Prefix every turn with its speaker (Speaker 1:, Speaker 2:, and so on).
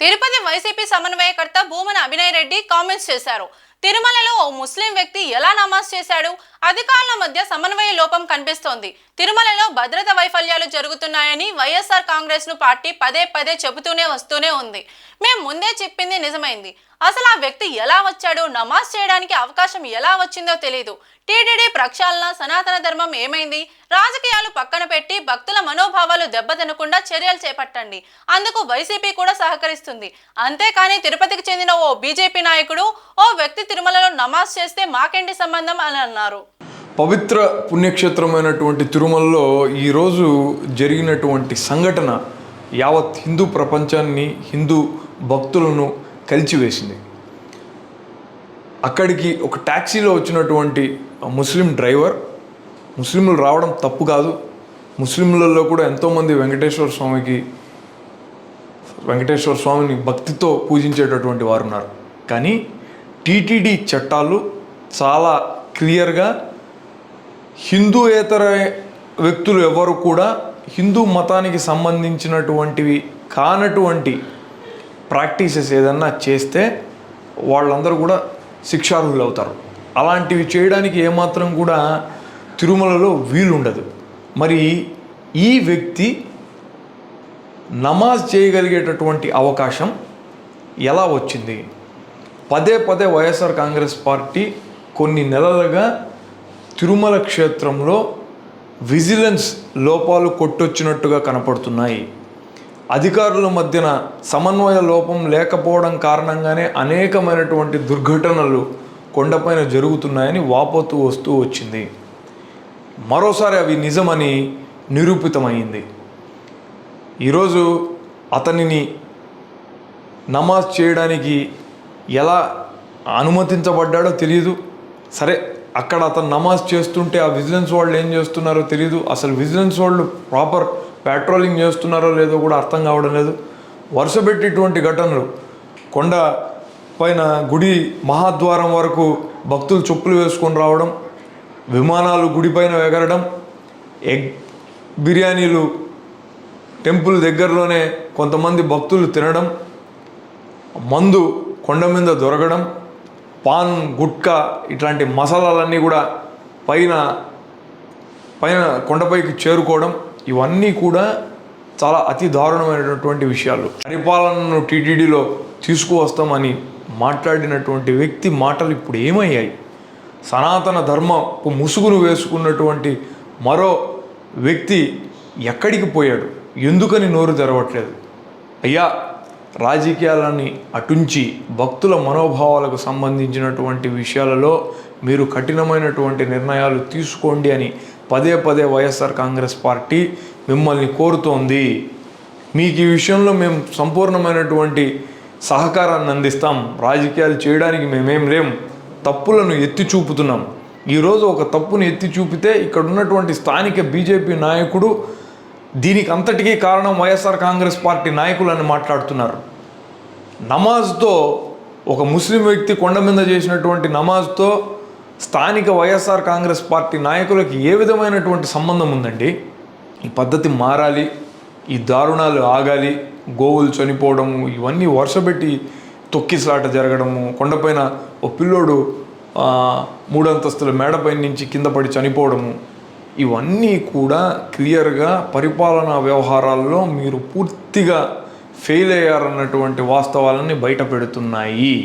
Speaker 1: Tirupati YCP సమన్వయకర్త Bhumana Abhinay Reddy comments చేశారు. తిరుమలలో ఓ ముస్లిం వ్యక్తి ఎలా నమాజ్ చేశాడు? అధికారుల మధ్య సమన్వయ లోపం కనిపిస్తోంది. తిరుమలలో భద్రత వైఫల్యాలు జరుగుతున్నాయని వైఎస్ఆర్ కాంగ్రెస్ ను పార్టీ పదే పదే వస్తూనే ఉంది. మేము ముందే చెప్పింది నిజమైంది. అసలు ఆ వ్యక్తి ఎలా వచ్చాడు? నమాజ్ చేయడానికి అవకాశం ఎలా వచ్చిందో తెలియదు. టీటీడీ ప్రక్షాళన, సనాతన ధర్మం ఏమైంది? రాజకీయాలు పక్కన పెట్టి భక్తుల మనోభావాలు దెబ్బతినకుండా చర్యలు చేపట్టండి. అందుకు వైసీపీ కూడా సహకరిస్తుంది. అంతేకాని తిరుపతికి చెందిన ఓ బీజేపీ నాయకుడు ఓ వ్యక్తి తిరుమలలో నమాజ్ చేస్తే మాకేంటి సంబంధం అని అన్నారు.
Speaker 2: పవిత్ర పుణ్యక్షేత్రమైనటువంటి తిరుమలలో ఈరోజు జరిగినటువంటి సంఘటన యావత్ హిందూ ప్రపంచాన్ని, హిందూ భక్తులను కలిచివేసింది. అక్కడికి ఒక ట్యాక్సీలో వచ్చినటువంటి ముస్లిం డ్రైవర్, ముస్లింలు రావడం తప్పు కాదు, ముస్లింలలో కూడా ఎంతోమంది వెంకటేశ్వర స్వామిని భక్తితో పూజించేటటువంటి వారు ఉన్నారు. కానీ టీటీడీ చట్టాలు చాలా క్లియర్గా హిందూయేతర వ్యక్తులు ఎవరు కూడా హిందూ మతానికి సంబంధించినటువంటివి కానటువంటి ప్రాక్టీసెస్ ఏదన్నా చేస్తే వాళ్ళందరూ కూడా శిక్షార్హులు అవుతారు. అలాంటివి చేయడానికి ఏమాత్రం కూడా తిరుమలలో వీలుండదు. మరి ఈ వ్యక్తి నమాజ్ చేయగలిగేటటువంటి అవకాశం ఎలా వచ్చింది? పదే వైఎస్ఆర్ కాంగ్రెస్ పార్టీ కొన్ని నెలలుగా తిరుమల క్షేత్రంలో విజిలెన్స్ లోపాలు కొట్టొచ్చినట్టుగా కనపడుతున్నాయి. అధికారుల మధ్యన సమన్వయ లోపం లేకపోవడం కారణంగానే అనేకమైనటువంటి దుర్ఘటనలు కొండపైన జరుగుతున్నాయని వాపోతూ వస్తూ వచ్చింది. మరోసారి అవి నిజమని నిరూపితమైంది. ఈరోజు అతనిని నమాజ్ చేయడానికి ఎలా అనుమతించబడ్డాడో తెలియదు. సరే, అక్కడ అతను నమాజ్ చేస్తుంటే ఆ విజిలెన్స్ వాళ్ళు ఏం చేస్తున్నారో తెలియదు. అసలు విజిలెన్స్ వాళ్ళు ప్రాపర్ పెట్రోలింగ్ చేస్తున్నారో లేదో కూడా అర్థం కావడం లేదు. వరుసపెట్టేటువంటి ఘటనలు, కొండ పైన గుడి మహాద్వారం వరకు భక్తులు చెప్పులు వేసుకొని రావడం, విమానాలు గుడిపైన ఎగరడం, ఎగ్ బిర్యానీలు టెంపుల్ దగ్గరలోనే కొంతమంది భక్తులు తినడం, మందు కొండ మీద దొరకడం, పాన్, గుట్కా ఇట్లాంటి మసాలాలన్నీ కూడా పైన కొండపైకి చేరుకోవడం, ఇవన్నీ కూడా చాలా అతి దారుణమైనటువంటి విషయాలు. పరిపాలనను టీటీడీలో తీసుకువస్తామని మాట్లాడినటువంటి వ్యక్తి మాటలు ఇప్పుడు ఏమయ్యాయి? సనాతన ధర్మపు ముసుగును వేసుకున్నటువంటి మరో వ్యక్తి ఎక్కడికి పోయాడు? ఎందుకని నోరు తెరవట్లేదు? అయ్యా, రాజకీయాలని అటుంచి భక్తుల మనోభావాలకు సంబంధించినటువంటి విషయాలలో మీరు కఠినమైనటువంటి నిర్ణయాలు తీసుకోండి అని పదే వైఎస్ఆర్ కాంగ్రెస్ పార్టీ మిమ్మల్ని కోరుతోంది. మీకు ఈ విషయంలో మేము సంపూర్ణమైనటువంటి సహకారాన్ని అందిస్తాం. రాజకీయాలు చేయడానికి మేమేం లేం, తప్పులను ఎత్తి చూపుతున్నాం. ఈరోజు ఒక తప్పును ఎత్తి చూపితే ఇక్కడ ఉన్నటువంటి స్థానిక బీజేపీ నాయకుడు దీనికి అంతటికీ కారణం వైఎస్ఆర్ కాంగ్రెస్ పార్టీ నాయకులని మాట్లాడుతున్నారు. నమాజ్తో, ఒక ముస్లిం వ్యక్తి కొండ మీద చేసినటువంటి నమాజ్తో స్థానిక వైఎస్ఆర్ కాంగ్రెస్ పార్టీ నాయకులకి ఏ విధమైనటువంటి సంబంధం ఉందండి? ఈ పద్ధతి మారాలి, ఈ దారుణాలు ఆగాలి. గోవులు చనిపోవడము, ఇవన్నీ వరుసపెట్టి తొక్కిసలాట జరగడము, కొండపైన ఓ పిల్లోడు 3 అంతస్తుల మేడపై నుంచి కింద పడి చనిపోవడము, ఇవన్నీ కూడా క్లియర్గా పరిపాలనా వ్యవహారాల్లో మీరు పూర్తిగా ఫెయిల్ అయ్యారన్నటువంటి వాస్తవాలని బయట పెడుతున్నాయి.